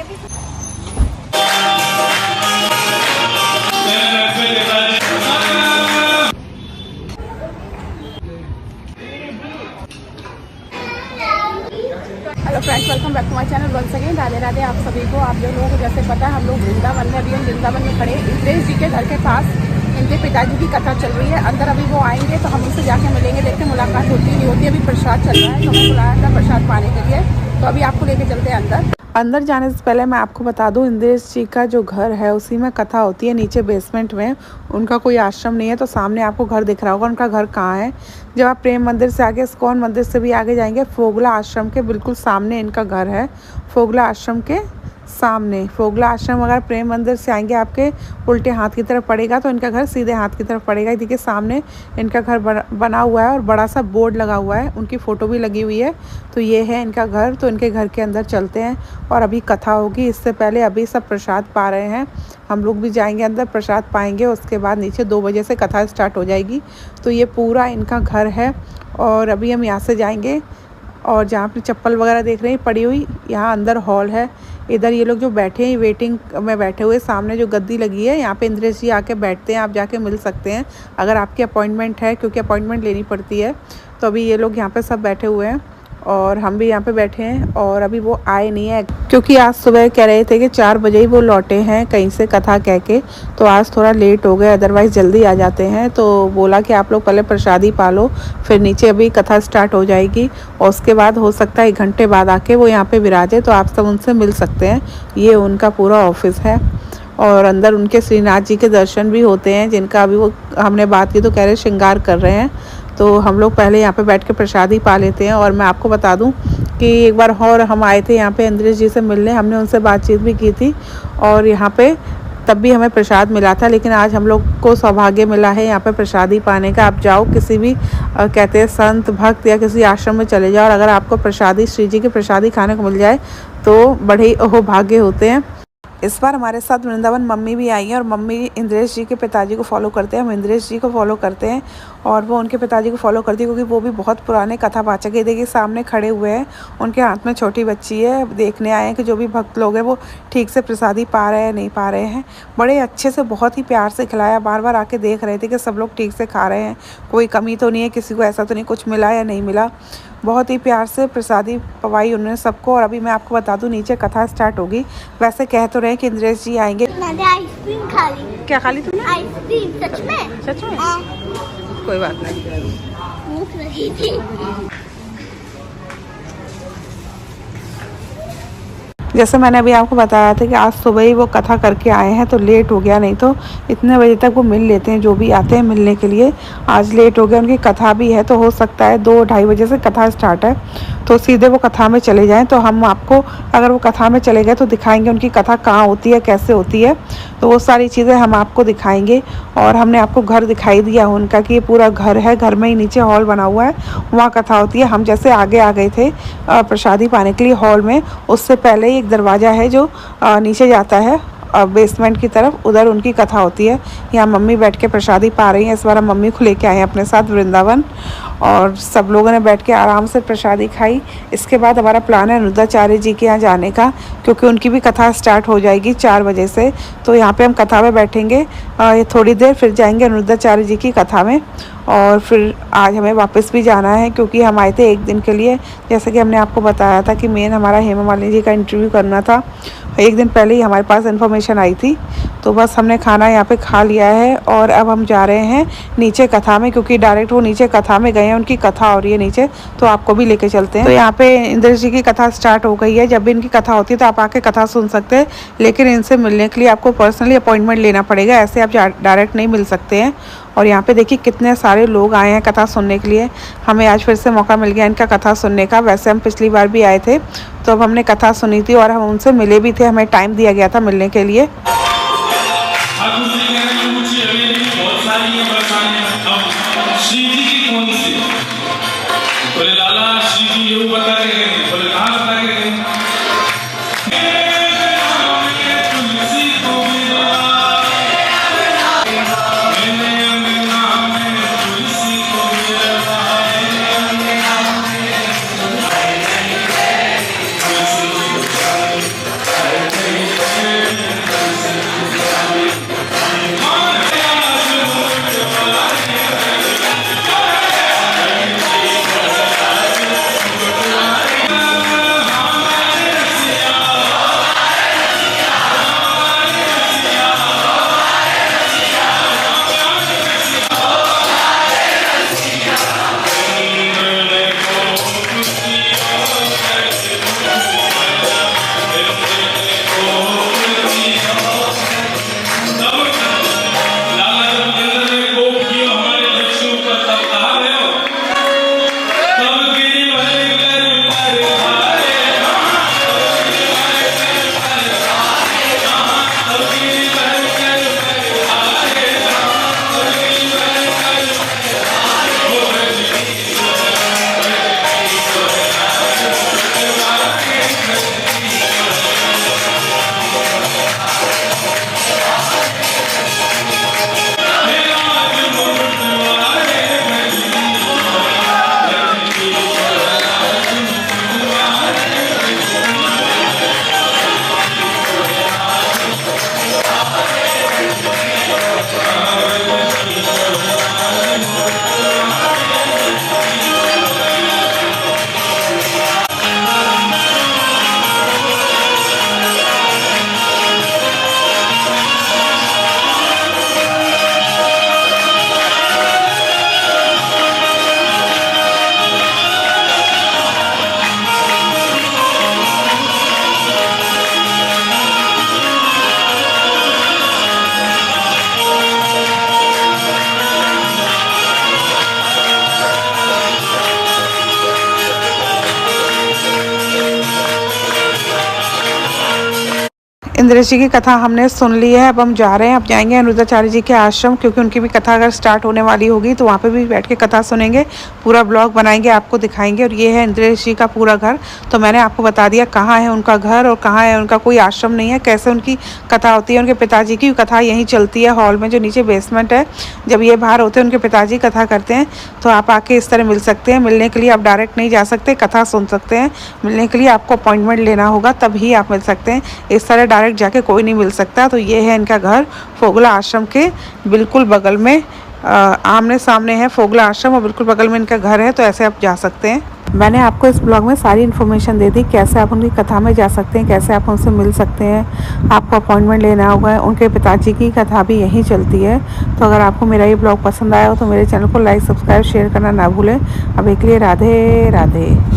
Hello friends, welcome back to my channel once again. Radhe Radhe आप सभी को। आप लोगों को जैसे पता है हम लोग वृंदावन में, अभी हम वृंदावन में खड़े इंद्रेश जी के घर के पास। इनके पिताजी की कथा चल रही है। अंदर अभी वो आएंगे तो हम उनसे जाके मिलेंगे, देखते मुलाकात होती नहीं होती। अभी प्रसाद चल रहा है तो हमें बुलाया था प्रसाद पाने के लिए, तो अभी आपको लेके चलते हैं अंदर। अंदर जाने से पहले मैं आपको बता दूं, इंद्रेश जी का जो घर है उसी में कथा होती है। नीचे बेसमेंट में उनका कोई आश्रम नहीं है, तो सामने आपको घर दिख रहा होगा। उनका घर कहाँ है? जब आप प्रेम मंदिर से आगे, इस्कॉन मंदिर से भी आगे जाएंगे, फोगला आश्रम के बिल्कुल सामने इनका घर है। फोगला आश्रम के सामने, फोगला आश्रम अगर प्रेम मंदिर से आएंगे आपके उल्टे हाथ की तरफ पड़ेगा तो इनका घर सीधे हाथ की तरफ पड़ेगा। देखिए सामने इनका घर बना हुआ है और बड़ा सा बोर्ड लगा हुआ है, उनकी फ़ोटो भी लगी हुई है। तो ये है इनका घर। तो इनके घर के अंदर चलते हैं और अभी कथा होगी। इससे पहले अभी सब प्रसाद पा रहे हैं, हम लोग भी जाएंगे अंदर, प्रसाद पाएंगे। उसके बाद नीचे 2 बजे से कथा स्टार्ट हो जाएगी। तो ये पूरा इनका घर है और अभी हम यहाँ से जाएंगे। और जहाँ पे चप्पल वगैरह देख रहे हैं पड़ी हुई, यहाँ अंदर हॉल है। इधर ये लोग जो बैठे हैं वेटिंग में बैठे हुए, सामने जो गद्दी लगी है यहाँ पे इंद्रेश जी आके बैठते हैं। आप जाके मिल सकते हैं अगर आपकी अपॉइंटमेंट है, क्योंकि अपॉइंटमेंट लेनी पड़ती है। तो अभी ये लोग यहाँ पे सब बैठे हुए हैं और हम भी यहाँ पे बैठे हैं। और अभी वो आए नहीं है, क्योंकि आज सुबह कह रहे थे कि 4 बजे ही वो लौटे हैं कहीं से कथा कह के, तो आज थोड़ा लेट हो गए, अदरवाइज़ जल्दी आ जाते हैं। तो बोला कि आप लोग पहले प्रसादी पा लो, फिर नीचे अभी कथा स्टार्ट हो जाएगी और उसके बाद हो सकता है 1 घंटे बाद आके वो यहाँ पे विराजे, तो आप सब उनसे मिल सकते हैं। ये उनका पूरा ऑफिस है और अंदर उनके श्रीनाथ जी के दर्शन भी होते हैं, जिनका अभी वो हमने बात की तो कह रहे श्रृंगार कर रहे हैं। तो हम लोग पहले यहाँ पे बैठ के प्रसादी पा लेते हैं। और मैं आपको बता दूँ कि एक बार और हम आए थे यहाँ पे इंद्रेश जी से मिलने, हमने उनसे बातचीत भी की थी और यहाँ पे तब भी हमें प्रसाद मिला था। लेकिन आज हम लोग को सौभाग्य मिला है यहाँ पे प्रसादी पाने का। आप जाओ किसी भी कहते हैं संत भक्त या किसी आश्रम में चले जाओ और अगर आपको प्रसादी, श्री जी की प्रसादी खाने को मिल जाए तो बड़े ही भाग्य होते हैं। इस बार हमारे साथ वृंदावन मम्मी भी आई हैं और मम्मी इंद्रेश जी के पिताजी को फॉलो करते हैं। हम इंद्रेश जी को फॉलो करते हैं और वो उनके पिताजी को फॉलो करती है, क्योंकि वो भी बहुत पुराने कथावाचक है। देखिए सामने खड़े हुए हैं, उनके हाथ में छोटी बच्ची है। देखने आए हैं कि जो भी भक्त लोग हैं वो ठीक से प्रसादी पा रहे हैं नहीं पा रहे हैं। बड़े अच्छे से, बहुत ही प्यार से खिलाया। बार बार आके देख रहे थे कि सब लोग ठीक से खा रहे हैं, कोई कमी तो नहीं है, किसी को ऐसा तो नहीं कुछ मिला या नहीं मिला। बहुत ही प्यार से प्रसादी पवाई उन्होंने सबको। और अभी मैं आपको बता दूं नीचे कथा स्टार्ट होगी। वैसे कह तो रहे हैं कि इंद्रेश जी आएंगे। मैंने आइसक्रीम खा ली। क्या खा ली तूने? आइसक्रीम। सच में? सच में? कोई बात नहीं, भूख लगी थी। जैसे मैंने अभी आपको बताया था कि आज सुबह ही वो कथा करके आए हैं तो लेट हो गया, नहीं तो इतने बजे तक वो मिल लेते हैं जो भी आते हैं मिलने के लिए। आज लेट हो गया, उनकी कथा भी है तो हो सकता है 2-2:30 बजे से कथा स्टार्ट है, तो सीधे वो कथा में चले जाएं। तो हम आपको, अगर वो कथा में चले गए तो दिखाएंगे उनकी कथा कहाँ होती है, कैसे होती है, तो वो सारी चीज़ें हम आपको दिखाएंगे। और हमने आपको घर दिखाई दिया उनका कि ये पूरा घर है, घर में ही नीचे हॉल बना हुआ है, वहाँ कथा होती है। हम जैसे आगे आ गए थे प्रसादी पाने के लिए हॉल में, उससे पहले ही एक दरवाज़ा है जो नीचे जाता है बेसमेंट की तरफ, उधर उनकी कथा होती है। यहाँ मम्मी बैठ के प्रसादी पा रही हैं। इस बार हम मम्मी को लेके आए हैं अपने साथ वृंदावन और सब लोगों ने बैठ के आराम से प्रसादी खाई। इसके बाद हमारा प्लान है अनुरुद्धाचार्य जी के यहाँ जाने का, क्योंकि उनकी भी कथा स्टार्ट हो जाएगी 4 बजे से। तो यहाँ पे हम कथा में बैठेंगे ये थोड़ी देर, फिर जाएंगे अनुरुद्धाचार्य जी की कथा में। और फिर आज हमें वापस भी जाना है, क्योंकि हम आए थे 1 दिन के लिए। जैसे कि हमने आपको बताया था कि मेन हमारा हेमा मालिनी जी का इंटरव्यू करना था। 1 दिन पहले ही हमारे पास इन्फॉर्मेशन आई थी, तो बस हमने खाना यहाँ पे खा लिया है और अब हम जा रहे हैं नीचे कथा में, क्योंकि डायरेक्ट वो नीचे कथा में गए हैं, उनकी कथा हो रही है नीचे, तो आपको भी लेके चलते हैं। तो यहाँ पे इंद्रेश जी की कथा स्टार्ट हो गई है। जब भी इनकी कथा होती है तो आप आके कथा सुन सकते हैं, लेकिन इनसे मिलने के लिए आपको पर्सनली अपॉइंटमेंट लेना पड़ेगा, ऐसे आप डायरेक्ट नहीं मिल सकते हैं। और यहाँ पे देखिए कितने सारे लोग आए हैं कथा सुनने के लिए। हमें आज फिर से मौका मिल गया इनका कथा सुनने का। वैसे हम पिछली बार भी आए थे तो अब हमने कथा सुनी थी और हम उनसे मिले भी थे, हमें टाइम दिया गया था मिलने के लिए। इंद्रेश जी की कथा हमने सुन ली है। अब हम जा रहे हैं, अब जाएंगे अनिरुद्धाचार्य जी के आश्रम, क्योंकि उनकी भी कथा अगर स्टार्ट होने वाली होगी तो वहाँ पे भी बैठ के कथा सुनेंगे, पूरा ब्लॉग बनाएंगे, आपको दिखाएंगे। और ये है इंद्रेश जी का पूरा घर। तो मैंने आपको बता दिया कहाँ है उनका घर और कहाँ है उनका कोई आश्रम नहीं है, कैसे उनकी कथा होती है। उनके पिताजी की कथा यहीं चलती है हॉल में, जो नीचे बेसमेंट है। जब ये बाहर होते हैं उनके पिताजी कथा करते हैं, तो आप आके इस तरह मिल सकते हैं। मिलने के लिए आप डायरेक्ट नहीं जा सकते, कथा सुन सकते हैं। मिलने के लिए आपको अपॉइंटमेंट लेना होगा, तभी आप मिल सकते हैं। इस तरह डायरेक्ट जाके कोई नहीं मिल सकता। तो ये है इनका घर, फोगला आश्रम के बिल्कुल बगल में, आमने सामने है फोगला आश्रम और बिल्कुल बगल में इनका घर है। तो ऐसे आप जा सकते हैं। मैंने आपको इस ब्लॉग में सारी इन्फॉर्मेशन दे दी, कैसे आप उनकी कथा में जा सकते हैं, कैसे आप उनसे मिल सकते हैं। आपको अपॉइंटमेंट लेना होगा। उनके पिताजी की कथा भी यहीं चलती है। तो अगर आपको मेरा ये ब्लॉग पसंद आया हो तो मेरे चैनल को लाइक, सब्सक्राइब, शेयर करना ना भूलें। अब एक लिए राधे राधे।